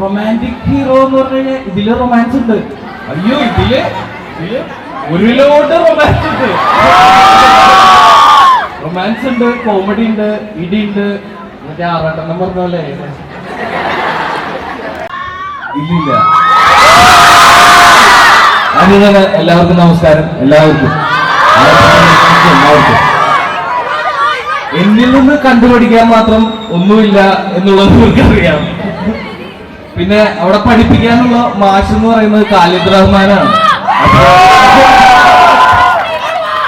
Romantic hero എന്ന് പറഞ്ഞു കഴിഞ്ഞാൽ ഇതില് റൊമാൻസ് ഉണ്ട്. അയ്യോ ഇതില് ഒരു ലോഡ് റൊമാൻസ് ഉണ്ട്. റൊമാൻസ് ഉണ്ട്, കോമഡി ഉണ്ട്, ഇടിയുണ്ട്. മറ്റേ ആറാട്ടെണ്ണം പറഞ്ഞല്ലേ ഇല്ലില്ല. അങ്ങനെ എല്ലാവർക്കും നമസ്കാരം. എല്ലാവർക്കും എന്നിൽ നിന്ന് കണ്ടുപഠിക്കാൻ മാത്രം ഒന്നുമില്ല എന്നുള്ളത് നിങ്ങൾക്കറിയാം. പിന്നെ അവിടെ പഠിപ്പിക്കാനുള്ള മാഷ് എന്ന് പറയുന്നത് ഖാലിദ് റഹ്മാനാണ്.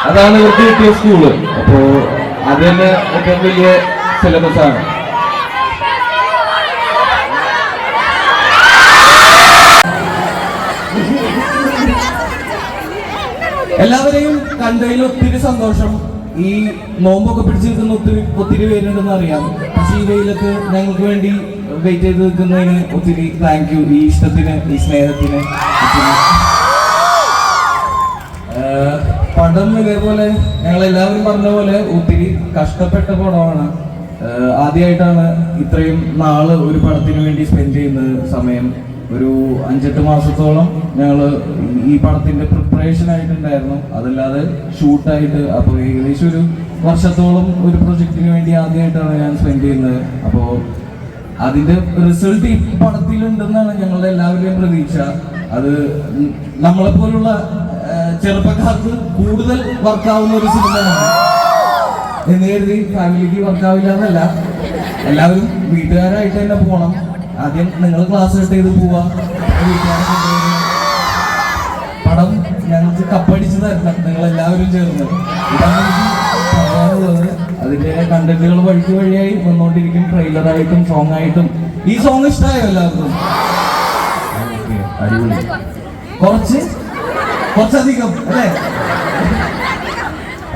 അതാണ് ഇവർക്ക് കിട്ടിയ സ്കൂള്. അപ്പോ അത് തന്നെ ഏറ്റവും വലിയ സിലബസ് ആണ്. എല്ലാവരെയും കണ്ടതിൽ ഒത്തിരി സന്തോഷം. ഈ നോമ്പൊക്കെ പിടിച്ചു നിൽക്കുന്ന ഒത്തിരി പേരുണ്ടെന്ന് അറിയാം. പക്ഷെ ഈ വെയിലത്ത് ഞങ്ങൾക്ക് വേണ്ടി വെയിറ്റ് ചെയ്ത് നിൽക്കുന്നതിന് ഒത്തിരി താങ്ക് യു. ഈ ഇഷ്ടത്തിന്, ഈ സ്നേഹത്തിന്. പടം ഇതേപോലെ ഞങ്ങൾ എല്ലാവരും പറഞ്ഞ പോലെ ഒത്തിരി കഷ്ടപ്പെട്ട പടമാണ്. ആദ്യമായിട്ടാണ് ഇത്രയും നാള് ഒരു പടത്തിന് വേണ്ടി സ്പെൻഡ് ചെയ്യുന്നത്. സമയം ഒരു 5-8 മാസത്തോളം ഞങ്ങൾ ഈ പടത്തിന്റെ പ്രിപ്പറേഷൻ ആയിട്ടുണ്ടായിരുന്നു. അതല്ലാതെ ഷൂട്ടായിട്ട്. അപ്പോൾ ഏകദേശം ഒരു വർഷത്തോളം ഒരു പ്രൊജക്റ്റിന് വേണ്ടി ആദ്യമായിട്ടാണ് ഞാൻ സ്പെൻഡ് ചെയ്യുന്നത്. അപ്പോൾ അതിന്റെ റിസൾട്ട് ഈ പടത്തിലുണ്ടെന്നാണ് ഞങ്ങളുടെ എല്ലാവരുടെയും പ്രതീക്ഷ. അത് നമ്മളെപ്പോലുള്ള ചെറുപ്പക്കാർക്ക് കൂടുതൽ വർക്കാവുന്ന ഒരു സിനിമയാണ് എന്ന് കരുതി ഫാമിലിക്ക് വർക്കാവില്ല എന്നല്ല. എല്ലാവരും വീട്ടുകാരായിട്ട് തന്നെ പോകണം. ആദ്യം നിങ്ങൾ ക്ലാസ് കട്ട് ചെയ്ത് പോവാ. പടം ഞങ്ങൾക്ക് കപ്പടിച്ച് തരണം നിങ്ങൾ എല്ലാവരും ചേർന്ന്. ഇതാണ് എനിക്ക് പറയാനുള്ളത്. അതിന്റെ കണ്ടന്റുകൾ വഴിക്ക് വഴിയായി വന്നുകൊണ്ടിരിക്കും. ട്രെയിലറായിട്ടും സോങ് ആയിട്ടും. ഈ സോങ് ഇഷ്ടമായോ എല്ലാവർക്കും? അടിപൊളി. കുറച്ചധികം അല്ലേ?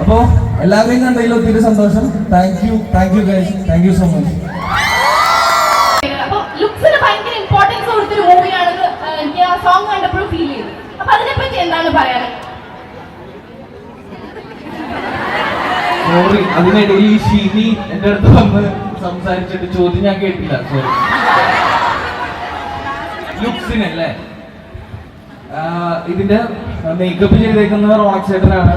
അപ്പോ എല്ലാവരെയും കണ്ടതിൽ ഒത്തിരി സന്തോഷം. Thank you guys. Thank you so much. Song കണ്ടപ്പോഴും ഫീൽ ചെയ്തു. അപ്പൊ അതിനെപ്പറ്റി എന്താണ് പറയാനുള്ളത്? സോറി, അതിനിടയിൽ ഈ ഷീനി എന്റെ അടുത്ത് വന്ന് സംസാരിച്ചിട്ട് ചോദ്യം ഞാൻ കേട്ടില്ല. സോറി. ലുക്സിനല്ലേ ഇതിന്റെ മേക്കപ്പ് ചെയ്തേക്കുന്നത് റോണക് ചേട്ടനാണ്.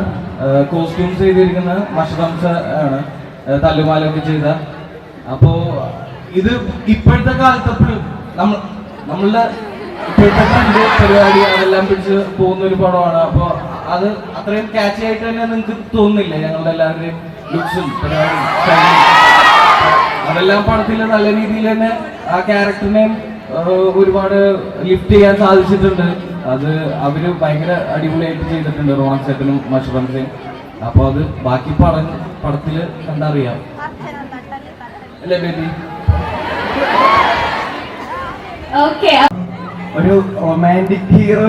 കോസ്റ്റ്യൂംസ് ചെയ്തിരിക്കുന്നത് മഷറംസ ആണ്. തല്ലുമാലൊക്കെ ചെയ്ത. അപ്പോ ഇത് ഇപ്പോഴത്തെ കാലത്ത് നമ്മളുടെ ഇപ്പോഴത്തെ ട്രെൻഡ് പരിപാടി അതെല്ലാം പിടിച്ച് പോകുന്ന ഒരു പടമാണ്. അപ്പൊ അത് അത്രയും ക്യാച്ചി ആയിട്ട് തന്നെ നിങ്ങൾക്ക് തോന്നുന്നില്ല? ഞങ്ങളുടെ എല്ലാവരുടെയും ലുക്സും പരിപാടിയും അതെല്ലാം പടത്തിൽ നല്ല രീതിയിൽ തന്നെ ആ ക്യാരക്ടറിനെയും ഒരുപാട് ലിഫ്റ്റ് ചെയ്യാൻ സാധിച്ചിട്ടുണ്ട്. അത് അവര് ഭയങ്കര അടിപൊളിയായിട്ട് ചെയ്തിട്ടുണ്ട്, റോണക് ചേട്ടനും മഷറംസയും. അപ്പൊ അത് ബാക്കി പടത്തില് കണ്ടറിയാം അല്ലേ ബേബി? ഒരു റൊമാൻറ്റിക് ഹീറോ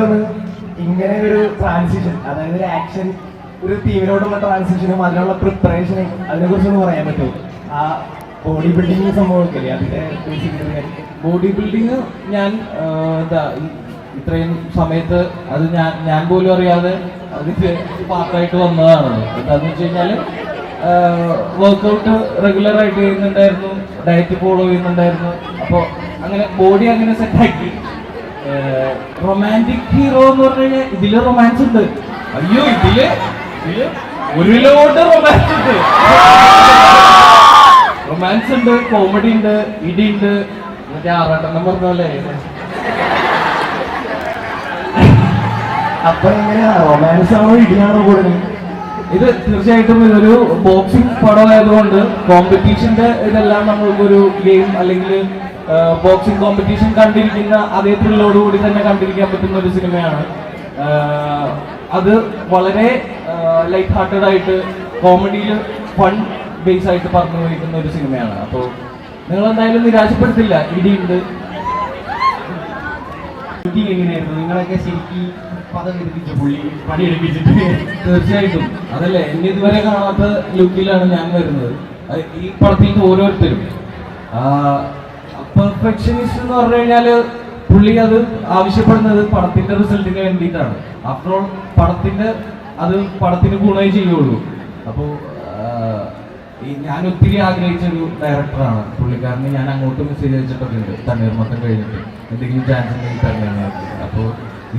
ഇങ്ങനെ ഒരു ട്രാൻസിഷൻ, അതായത് ഒരു ആക്ഷൻ ഒരു തീമിലോട്ടുള്ള ട്രാൻസിഷനും അതിനുള്ള പ്രിപ്പറേഷനും അതിനെ കുറിച്ചൊന്ന് പറയാൻ പറ്റുമോ? ആ ബോഡി ബിൽഡിങ് സംഭവമൊക്കെ അതിന്റെ ബോഡി ബിൽഡിങ് ഞാൻ ഇത്രയും സമയത്ത് അത് ഞാൻ പോലും അറിയാതെ അതിന്റെ പാർട്ടായിട്ട് വന്നതാണ്. എന്താന്ന് വെച്ച് കഴിഞ്ഞാല് വർക്ക്ഔട്ട് റെഗുലർ ആയിട്ട് ചെയ്യുന്നുണ്ടായിരുന്നു, ഡയറ്റ് ഫോളോ ചെയ്യുന്നുണ്ടായിരുന്നു. അപ്പോൾ അങ്ങനെ ബോഡി അങ്ങനെ സെറ്റാക്കി. റൊമാൻറ്റിക് ഹീറോ എന്ന് പറഞ്ഞു കഴിഞ്ഞാൽ ഇതില് റൊമാൻസ് ഉണ്ട്. അയ്യോ ഇതില് ഒരു ലോഡ് റൊമാൻസ് ഉണ്ട്. റൊമാൻസ് ഉണ്ട്, കോമഡി ഉണ്ട്, ഇടിയുണ്ട്. മറ്റേ ആറാട്ടെണ്ണം പറഞ്ഞല്ലേ. അപ്പൊ എങ്ങനെയാ, റൊമാൻസ് ആണോ ഇടിയാണോ കൂടുതൽ? ഇത് തീർച്ചയായിട്ടും ഇതൊരു ബോക്സിംഗ് പടമായതുകൊണ്ട് കോമ്പറ്റീഷന്റെ ഇതെല്ലാം നമ്മൾക്കൊരു ഗെയിം അല്ലെങ്കിൽ ബോക്സിംഗ് കോമ്പറ്റീഷൻ കണ്ടിരിക്കുന്ന അതേ ത്രില്ലോടുകൂടി തന്നെ കണ്ടിരിക്കാൻ പറ്റുന്ന ഒരു സിനിമയാണ്. അത് വളരെ ലൈറ്റ് ഹാർട്ടഡ് ആയിട്ട് കോമഡിയിൽ ഫൺ ബേസ് ആയിട്ട് പറഞ്ഞു പോയിരിക്കുന്ന ഒരു സിനിമയാണ്. അപ്പോൾ നിങ്ങൾ എന്തായാലും നിരാശപ്പെടുത്തില്ല. ഇടിയുണ്ട്. എങ്ങനെയായിരുന്നു നിങ്ങളൊക്കെ ശരിക്കും പദമെടുപ്പിച്ച പുള്ളി പണിയെടുപ്പിച്ചിട്ട്? തീർച്ചയായിട്ടും അതല്ലേ, എന്നെ ഇതുവരെ കാണാത്ത ലുക്കിലാണ് ഞാൻ വരുന്നത്. ഈ പടത്തിൽ ഓരോരുത്തരും പെർഫെക്ഷനിസ്റ്റ് എന്ന് പറഞ്ഞു കഴിഞ്ഞാല് പുള്ളി അത് ആവശ്യപ്പെടുന്നത് പടത്തിന്റെ റിസൾട്ടിന് വേണ്ടിയിട്ടാണ്. ആഫ്റ്റർ ഓൾ പടത്തിന് ഗുണമേ ചെയ്യുള്ളൂ. അപ്പോൾ ഞാൻ ഒത്തിരി ആഗ്രഹിച്ച ഒരു ഡയറക്ടറാണ് പുള്ളിക്കാരന്. ഞാൻ അങ്ങോട്ട് മെസ്സേജ് അയച്ചിട്ടൊക്കെ ഉണ്ട് തണ്ണീർമത്തം കഴിഞ്ഞിട്ട് എന്തെങ്കിലും ചാൻസ് ഉണ്ടെങ്കിൽ തന്നെയാണ്. അപ്പോൾ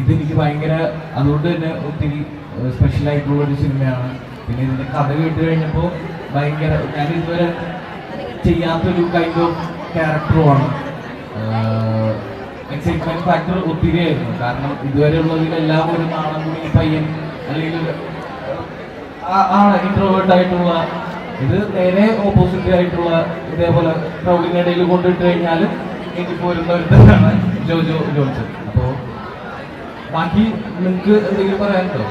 ഇതെനിക്ക് ഭയങ്കര, അതുകൊണ്ട് തന്നെ ഒത്തിരി സ്പെഷ്യൽ ആയിട്ടുള്ള ഒരു സിനിമയാണ്. പിന്നെ ഇതിന്റെ കഥ കേട്ട് കഴിഞ്ഞപ്പോൾ ഭയങ്കര, ഞാൻ ഇതുവരെ ചെയ്യാത്തൊരു കൈൻഡ് ഓഫ് ക്യാരക്ടറുമാണ്. എക്സൈറ്റ്മെന്റ് ഫാക്ടർ ഒത്തിരി ആയിരുന്നു. കാരണം ഇതുവരെ ഉള്ളതിലെല്ലാം ഒരു നാടൻ കുടി പയ്യൻ അല്ലെങ്കിൽ ആണ് ഇൻട്രോവേർട്ട് ആയിട്ടുള്ള, ഇത് നേരെ ഓപ്പോസിറ്റ് ആയിട്ടുള്ള ഇതേപോലെ ക്രൗഡിനിടയിൽ കൊണ്ടിട്ട് കഴിഞ്ഞാലും എനിക്ക് പോരുന്ന ഒരു തന്നെയാണ് ജോജോ ജോൺസൺ. അപ്പോൾ ബാക്കി നിങ്ങൾക്ക് എന്തെങ്കിലും പറയാനുണ്ടോ?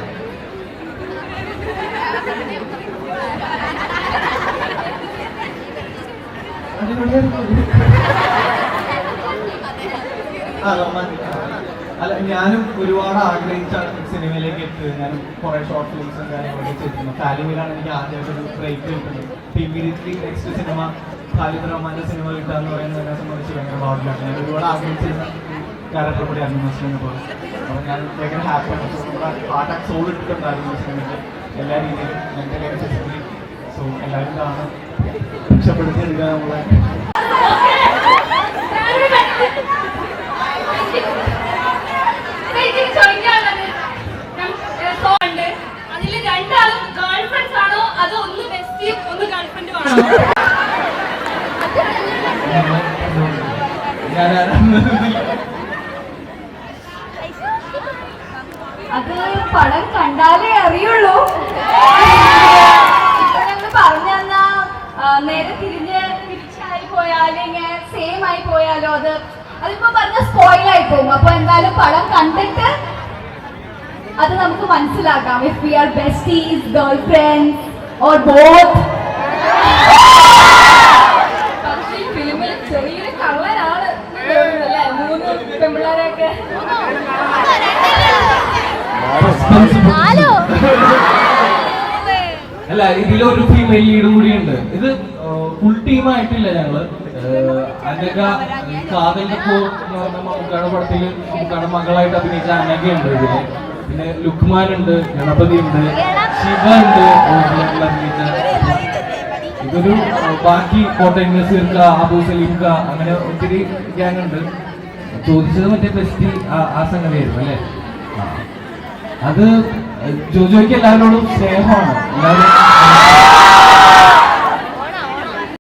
അല്ല, ഞാനും ഒരുപാട് ആഗ്രഹിച്ചാണ് സിനിമയിലേക്ക് എത്തിയത്. ഞാനും കുറെ ഷോർട്ട് ഫിലിംസും കാര്യങ്ങളൊക്കെ ചെയ്തിരുന്നു. കാലിമിലാണ് എനിക്ക് ആദ്യമായിട്ടൊരു ബ്രേക്ക് കിട്ടുന്നത്. ഇമ്മീഡിയറ്റ്ലി നെക്സ്റ്റ് സിനിമ ഖാലിദ് റഹ്മാന്റെ സിനിമ കിട്ടുക എന്ന് പറയുന്നതിനെ സംബന്ധിച്ച് ഭയങ്കര ഭാഗ്യമാണ്. ഞാൻ ഒരുപാട് ആഗ്രഹിച്ചിരുന്ന ക്യാരക്ടർ കൂടിയായിരുന്നു മുസ്ലിമിനെ പോലെ. അപ്പോൾ ഞാൻ ഭയങ്കര ഹാപ്പിയാണ്. നമ്മുടെ ഹാർട്ട് ആൻഡ് സോൾ ഇട്ടിട്ടുണ്ടായിരുന്നു മുസ്ലിമിൻ്റെ എല്ലാ രീതിയിലും, മെൻ്റലി ഫിസിക്കലി. സോ എല്ലാവരും കാണാൻ രക്ഷപ്പെടുത്തി എടുക്കുക നമ്മളെ. അതില് രണ്ടാളും ഗേൾ ഫ്രണ്ട്സ് ആണോ അതോ ഒന്ന് ബെസ്റ്റിയും ഒന്ന് ഗേൾ ഫ്രണ്ടും ആണോ? അത് പടം കണ്ടാലേ അറിയുള്ളൂ. ഇപ്പൊ ഞങ്ങൾ പറഞ്ഞു തന്നാ നേരെ തിരിച്ചായി പോയാലും ഇങ്ങനെ സെയിം ആയി പോയാലോ അതിപ്പോ പറഞ്ഞ സ്പോയിൽ ആയി പോകും. അപ്പൊ എന്തായാലും പടം കണ്ടിട്ട് അത് നമുക്ക് മനസ്സിലാക്കാം. If we are besties, girl friends or both. പക്ഷേ ഈ ഫിലിമിൽ ചെറിയൊരു കള്ളനാണ് അല്ലേ, 3 പെൺപിള്ളേരൊക്കെ. അല്ല, ഇതിലൊരു ഫീമെയിൽ ലീഡും കൂടിയുണ്ട്. ഇത് ഫുൾ ടീമായിട്ടില്ല ഞങ്ങള്. അനഘ കാതലിപ്പോ മമ്മൂക്കാട് പടത്തിൽ മമ്മൂക്കാട് മകളായിട്ട് അഭിനയിച്ച അനഘയുണ്ട് ഇതില്. പിന്നെ ലുക്മാൻ ഉണ്ട്, ഗണപതി ഉണ്ട്, ശിവ ഉണ്ട് അഭിനയിച്ച. ഇതൊരു ബാക്കി കോട്ടയം നസീർക്ക, അബു സലീംക, അങ്ങനെ ഒത്തിരി ഗ്യാങ് ഉണ്ട്. ചോദിച്ചത് മറ്റേ ബെസ്റ്റ് ആ സംഗതിയായിരുന്നു അല്ലേ? അത് ജോജോയ്ക്ക് എല്ലാവരോടും സ്നേഹമാണ്. എല്ലാവരും